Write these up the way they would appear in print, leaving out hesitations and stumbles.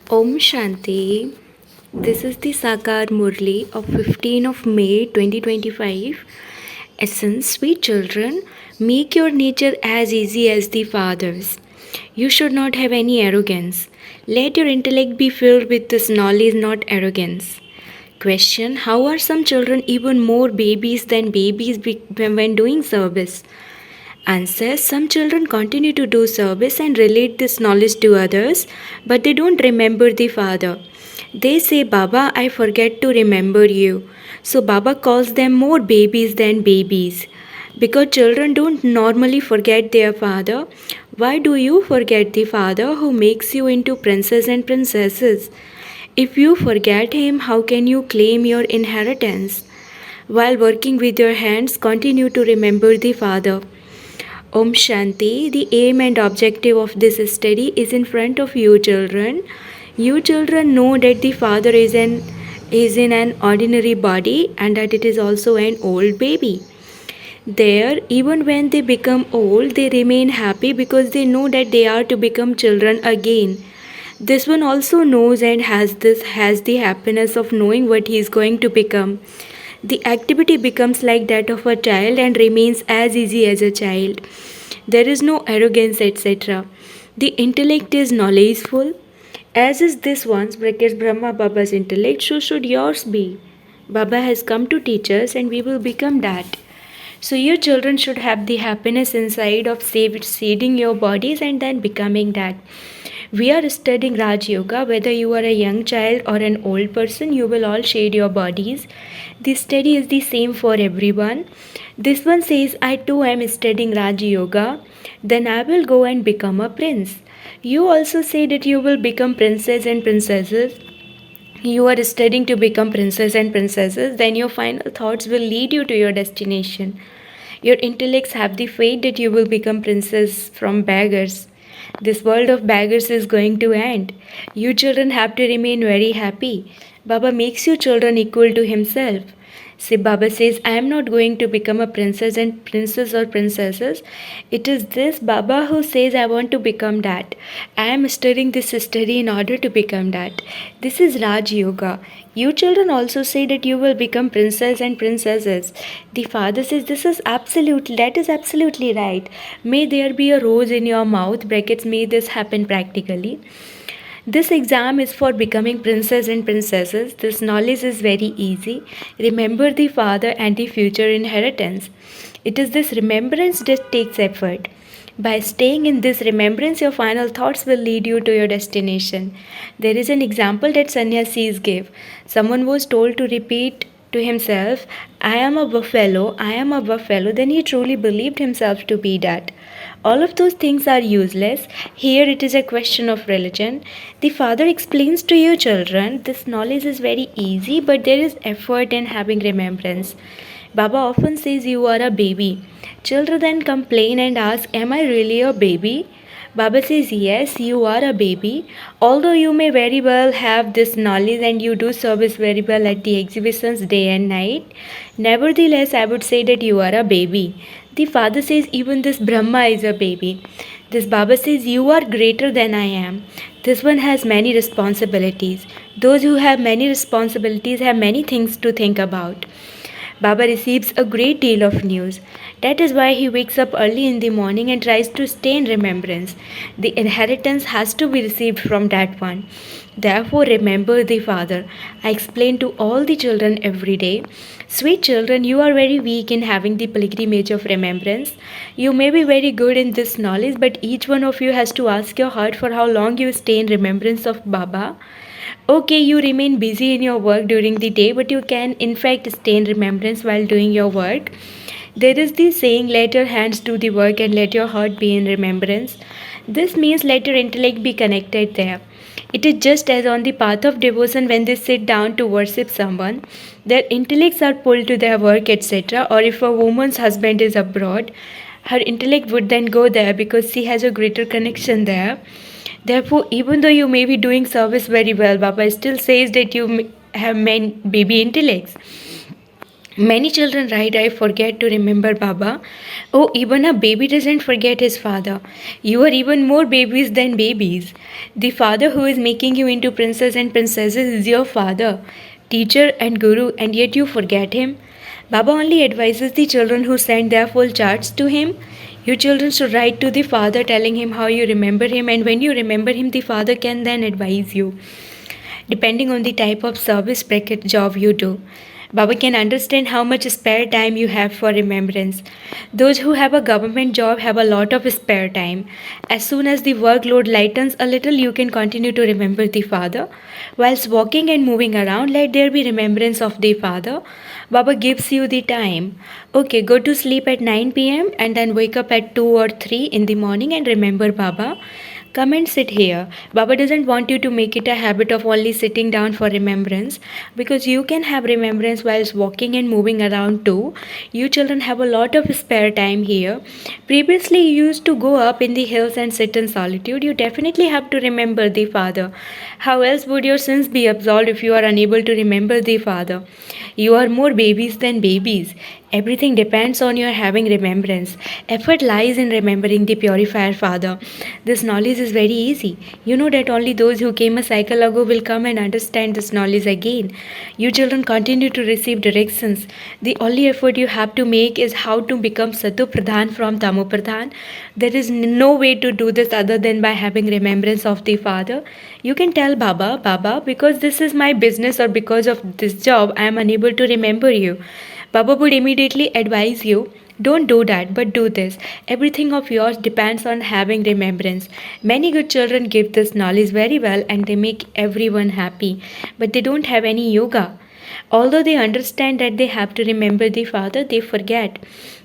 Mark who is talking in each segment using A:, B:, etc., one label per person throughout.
A: Om Shanti. This is the Sakar Murli of 15 of May 2025. Essence, sweet children, make your nature as easy as the Father's. You should not have any arrogance. Let your intellect be filled with this knowledge, not arrogance. Question: how are some children even more babies than babies when doing service? Answer: some children continue to do service and relate this knowledge to others, but they don't remember the Father. They say, Baba, I forget to remember you. So Baba calls them more babies than babies. Because children don't normally forget their father, why do you forget the Father who makes you into princes and princesses? If you forget him, how can you claim your inheritance? While working with your hands, continue to remember the Father. Om Shanti, the aim and objective of this study is in front of you children. You children know that the Father is in an ordinary body and that it is also an old baby. There, even when they become old, they remain happy because they know that they are to become children again. This one also knows and has the happiness of knowing what he is going to become. The activity becomes like that of a child and remains as easy as a child. There is no arrogance, etc. The intellect is knowledgeful. As is this one's brackets Brahma Baba's intellect, so should yours be. Baba has come to teach us and we will become that. So your children should have the happiness inside of seeding your bodies and then becoming that. We are studying Raj Yoga. Whether you are a young child or an old person, you will all shade your bodies. The study is the same for everyone. This one says, I too am studying Raj Yoga. Then I will go and become a prince. You also say that you will become princes and princesses. You are studying to become princes and princesses. Then your final thoughts will lead you to your destination. Your intellects have the fate that you will become princes from beggars. This world of beggars is going to end. You children have to remain very happy. Baba makes you children equal to himself. See, Baba says, I am not going to become a princess and princes or princesses. It is this Baba who says, I want to become that. I am studying this study in order to become that. This is Raj Yoga. You children also say that you will become princes and princesses. The father says, that is absolutely right. May there be a rose in your mouth, brackets, may this happen practically. This exam is for becoming princes and princesses. This knowledge is very easy. Remember the father and the future inheritance. It is this remembrance that takes effort. By staying in this remembrance, your final thoughts will lead you to your destination. There is an example that sannyasis give. Someone was told to repeat to himself, I am a buffalo, I am a buffalo. Then he truly believed himself to be that. All of those things are useless. Here it is a question of religion. The father explains to you children, this knowledge is very easy, but there is effort in having remembrance. Baba often says you are a baby. Children then complain and ask, am I really a baby? Baba says, yes, you are a baby. Although you may very well have this knowledge and you do service very well at the exhibitions day and night, nevertheless, I would say that you are a baby. The father says, even this Brahma is a baby. This Baba says, you are greater than I am. This one has many responsibilities. Those who have many responsibilities have many things to think about. Baba receives a great deal of news. That is why he wakes up early in the morning and tries to stay in remembrance. The inheritance has to be received from that one. Therefore, remember the Father. I explain to all the children every day. Sweet children, you are very weak in having the pilgrimage of remembrance. You may be very good in this knowledge, but each one of you has to ask your heart for how long you stay in remembrance of Baba. Okay, you remain busy in your work during the day, but you can in fact stay in remembrance while doing your work. There is this saying, let your hands do the work and let your heart be in remembrance. This means let your intellect be connected there. It is just as on the path of devotion when they sit down to worship someone, their intellects are pulled to their work, etc. Or if a woman's husband is abroad, her intellect would then go there because she has a greater connection there. Therefore, even though you may be doing service very well, Baba still says that you have men baby intellects. Many children write, I forget to remember Baba. Oh, even a baby doesn't forget his father. You are even more babies than babies. The father who is making you into princes and princesses is your father, teacher and guru, and yet you forget him. Baba only advises the children who send their full charts to him. You children should write to the father telling him how you remember him, and when you remember him, the father can then advise you depending on the type of service bracket job you do. Baba can understand how much spare time you have for remembrance. Those who have a government job have a lot of spare time. As soon as the workload lightens a little, you can continue to remember the Father. Whilst walking and moving around, let there be remembrance of the Father. Baba gives you the time. Okay, go to sleep at 9 pm and then wake up at 2 or 3 in the morning and remember Baba. Come and sit here. Baba doesn't want you to make it a habit of only sitting down for remembrance because you can have remembrance whilst walking and moving around too. You children have a lot of spare time here. Previously, you used to go up in the hills and sit in solitude. You definitely have to remember the Father. How else would your sins be absolved if you are unable to remember the Father? You are more babies than babies. Everything depends on your having remembrance. Effort lies in remembering the purifier Father. This knowledge is very easy. You know that only those who came a cycle ago will come and understand this knowledge again. You children continue to receive directions. The only effort you have to make is how to become Satu Pradhan from Tamu Pradhan. There is no way to do this other than by having remembrance of the Father. You can tell Baba, Baba, because this is my business or because of this job, I am unable to remember you. Baba would immediately advise you, don't do that, but do this. Everything of yours depends on having remembrance. Many good children give this knowledge very well and they make everyone happy, but they don't have any yoga. Although they understand that they have to remember the Father, they forget.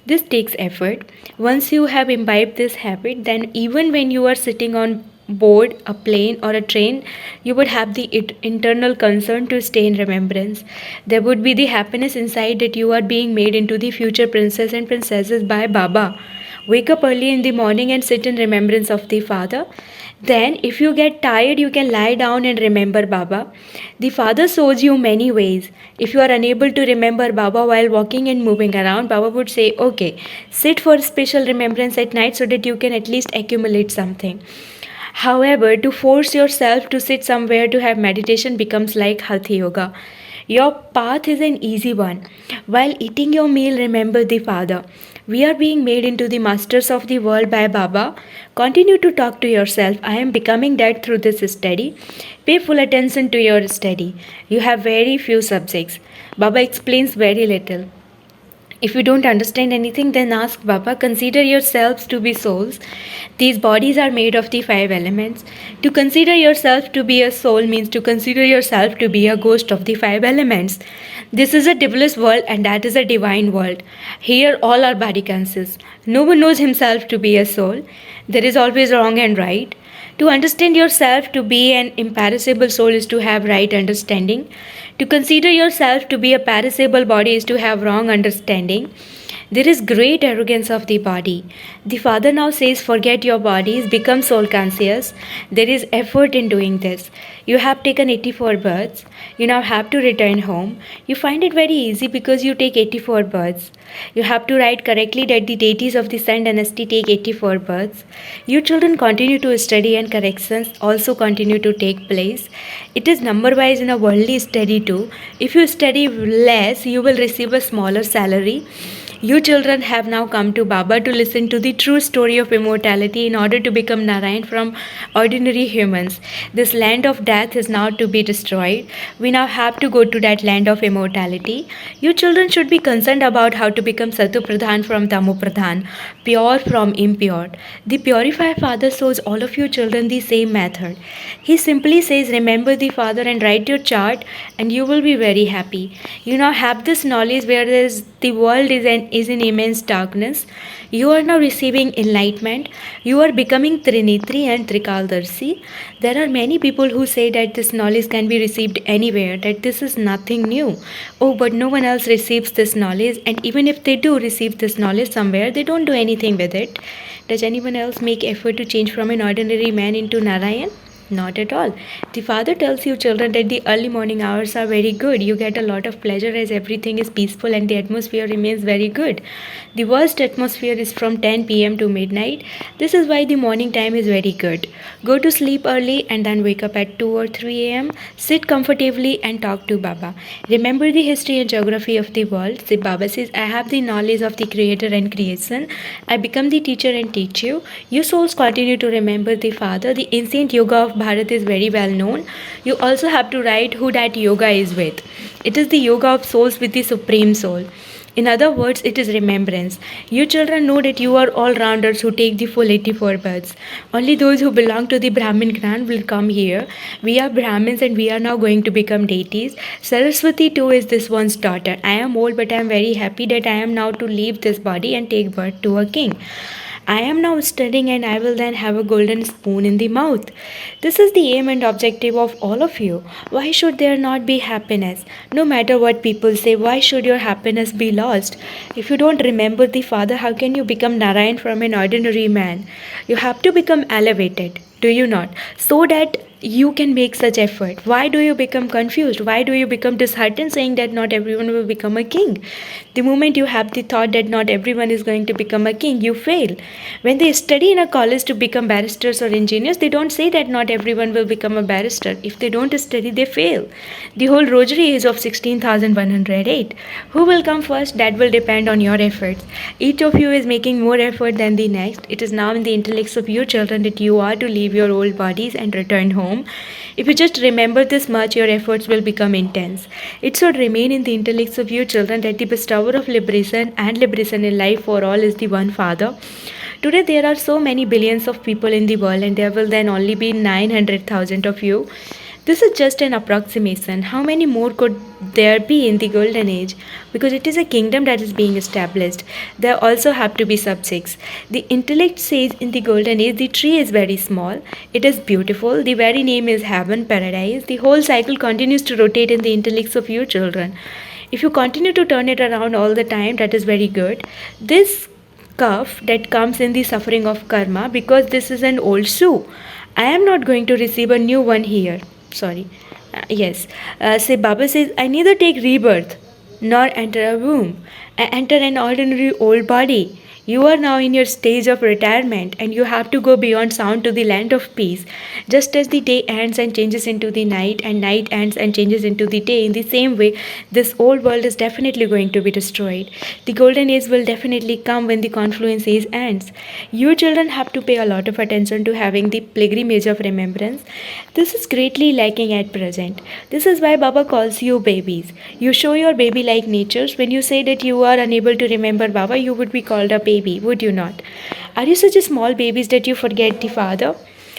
A: This takes effort. Once you have imbibed this habit, then even when you are sitting on board a plane or a train, you would have the internal concern to stay in remembrance. There would be the happiness inside that you are being made into the future princess and princesses by Baba. Wake up early in the morning and sit in remembrance of the Father. Then, if you get tired, you can lie down and remember Baba. The Father shows you many ways. If you are unable to remember Baba while walking and moving around, Baba would say, okay, sit for special remembrance at night so that you can at least accumulate something. However, to force yourself to sit somewhere to have meditation becomes like Hatha Yoga. Your path is an easy one. While eating your meal, remember the Father. We are being made into the masters of the world by Baba. Continue to talk to yourself. I am becoming that through this study. Pay full attention to your study. You have very few subjects. Baba explains very little. If you don't understand anything, then ask Baba. Consider yourselves to be souls. These bodies are made of the 5 elements. To consider yourself to be a soul means to consider yourself to be a ghost of the 5 elements. This is a devilish world and that is a divine world. Here all are body consist. No one knows himself to be a soul. There is always wrong and right. To understand yourself to be an imperishable soul is to have right understanding. To consider yourself to be a perishable body is to have wrong understanding. There is great arrogance of the body. The Father now says, forget your bodies, become soul conscious. There is effort in doing this. You have taken 84 births. You now have to return home. You find it very easy because you take 84 births. You have to write correctly that the deities of the Sun dynasty take 84 births. You children continue to study and corrections also continue to take place. It is number wise in a worldly study too. If you study less, you will receive a smaller salary. You children have now come to Baba to listen to the true story of immortality in order to become Narayan from ordinary humans. This land of death is now to be destroyed. We now have to go to that land of immortality. You children should be concerned about how to become Satu Pradhan from Tamu Pradhan, pure from impure. The purified Father shows all of you children the same method. He simply says, remember the Father and write your chart and you will be very happy. You now have this knowledge whereas the world is in immense darkness. You are now receiving enlightenment. You are becoming Trinitri and Trikaldarshi. There are many people who say that this knowledge can be received anywhere, that this is nothing new. Oh, but no one else receives this knowledge, and even if they do receive this knowledge somewhere, they don't do anything with it. Does anyone else make effort to change from an ordinary man into Narayan? Not at all. The father tells you, children, that the early morning hours are very good. You get a lot of pleasure as everything is peaceful and the atmosphere remains very good. The worst atmosphere is from 10 p.m. to midnight. This is why the morning time is very good. Go to sleep early and then wake up at 2 or 3 am. Sit comfortably and talk to Baba. Remember the history and geography of the world. See, Baba says, I have the knowledge of the Creator and creation. I become the teacher and teach you. You souls continue to remember the Father. The ancient yoga of Bharat is very well known. You also have to write who that yoga is with. It is the yoga of souls with the Supreme Soul. In other words, it is remembrance. You children know that you are all rounders who take the full 84 births. Only those who belong to the Brahmin clan will come here. We are Brahmins and we are now going to become deities. Saraswati too is this one's daughter. I am old, but I am very happy that I am now to leave this body and take birth to a king. I am now studying and I will then have a golden spoon in the mouth. This is the aim and objective of all of you. Why should there not be happiness? No matter what people say, why should your happiness be lost? If you don't remember the Father, how can you become Narayan from an ordinary man? You have to become elevated, do you not? So that you can make such effort. Why do you become confused? Why do you become disheartened saying that not everyone will become a king? The moment you have the thought that not everyone is going to become a king, you fail. When they study in a college to become barristers or engineers, they don't say that not everyone will become a barrister. If they don't study, they fail. The whole rosary is of 16,108. Who will come first? That will depend on your efforts. Each of you is making more effort than the next. It is now in the intellects of you children that you are to leave your old bodies and return home. If you just remember this much, your efforts will become intense. It should remain in the intellects of you children that the bestower of liberation and liberation in life for all is the one Father. Today there are so many billions of people in the world and there will then only be 900,000 of you. This is just an approximation. How many more could there be in the golden age? Because it is a kingdom that is being established. There also have to be subjects. The intellect says in the golden age the tree is very small. It is beautiful. The very name is heaven, paradise. The whole cycle continues to rotate in the intellects of you children. If you continue to turn it around all the time, that is very good. This cuff that comes in the suffering of karma, because this is an old shoe. I am not going to receive a new one here. Sorry. Yes. Say Baba says, I neither take rebirth nor enter a womb. I enter an ordinary old body. You are now in your stage of retirement and you have to go beyond sound to the land of peace. Just as the day ends and changes into the night and night ends and changes into the day, in the same way, this old world is definitely going to be destroyed. The golden age will definitely come when the confluence age ends. You children have to pay a lot of attention to having the pilgrimage of remembrance. This is greatly lacking at present. This is why Baba calls you babies. You show your baby-like natures. When you say that you are unable to remember Baba, you would be called a baby, would you not? Are you such a small babies that you forget the Father?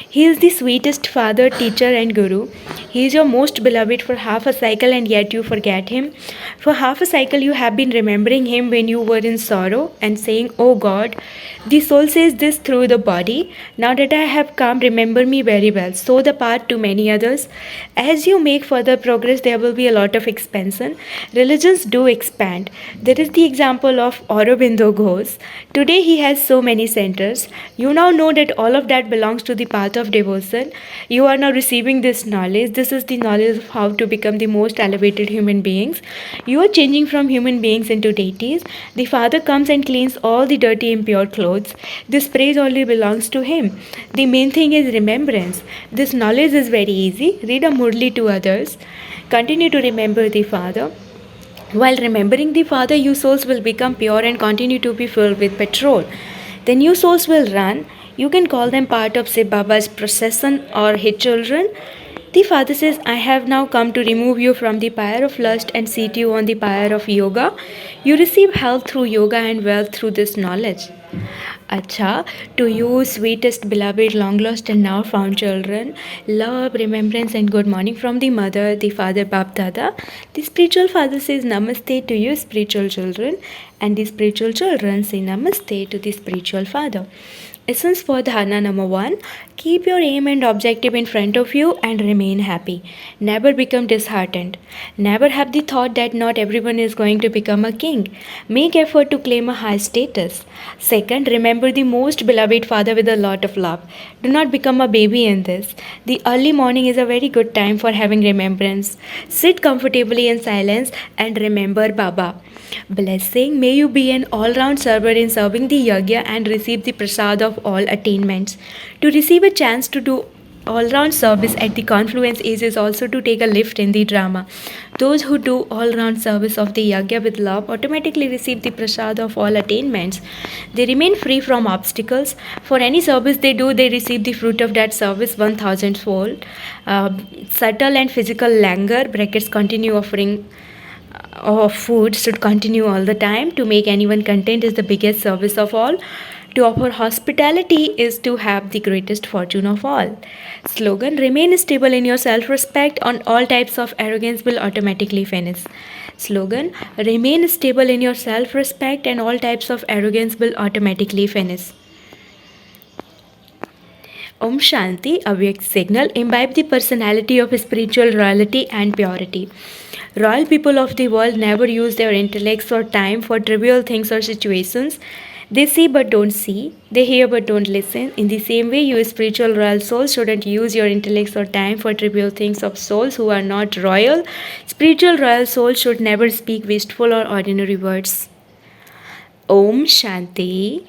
A: He is the sweetest father, teacher, and guru. He is your most beloved for half a cycle, and yet you forget him. For half a cycle, you have been remembering him when you were in sorrow and saying, Oh God. The soul says this through the body. Now that I have come, remember me very well. Sow the path to many others. As you make further progress, there will be a lot of expansion. Religions do expand. There is the example of Aurobindo Ghosh. Today he has so many centers. You now know that all of that belongs to the path of devotion. You are now receiving this knowledge. This is the knowledge of how to become the most elevated human beings. You are changing from human beings into deities. The Father comes and cleans all the dirty, impure clothes. This praise only belongs to him. The main thing is remembrance. This knowledge is very easy. Read a Murli to others. Continue to remember the Father. While remembering the Father, you souls will become pure and continue to be filled with petrol. Then you souls will run. You can call them part of Shiv Baba's procession or his children. The Father says, I have now come to remove you from the pyre of lust and seat you on the pyre of yoga. You receive health through yoga and wealth through this knowledge. Acha, to you, sweetest, beloved, long lost and now found children, love, remembrance, and good morning from the mother, the father, Bap Dada. The spiritual father says namaste to you, spiritual children, and the spiritual children say namaste to the spiritual father. Essence for dharana number 1. Keep your aim and objective in front of you and remain happy. Never become disheartened. Never have the thought that not everyone is going to become a king. Make effort to claim a high status. Second, remember the most beloved father with a lot of love. Do not become a baby in this. The early morning is a very good time for having remembrance. Sit comfortably in silence and remember Baba. Blessing, may you be an all round server in serving the yajna and receive the prasad of all attainments. To receive a chance to do all round service at the confluence is also to take a lift in the drama. Those who do all round service of the yajna with love automatically receive the prasad of all attainments. They remain free from obstacles. For any service they do, they receive the fruit of that service 1000 fold. Subtle and physical languor, brackets continue offering of food should continue all the time. To make anyone content is the biggest service of all. To offer hospitality is to have the greatest fortune of all. Slogan, remain stable in your self respect, on all types of arrogance will automatically vanish. Slogan, remain stable in your self respect and all types of arrogance will automatically vanish. Om Shanti, Avyakt signal, imbibe the personality of spiritual royalty and purity. Royal people of the world never use their intellects or time for trivial things or situations. They see but don't see, they hear but don't listen. In the same way, you spiritual royal souls shouldn't use your intellects or time for trivial things of souls who are not royal. Spiritual royal souls should never speak wasteful or ordinary words. Om Shanti.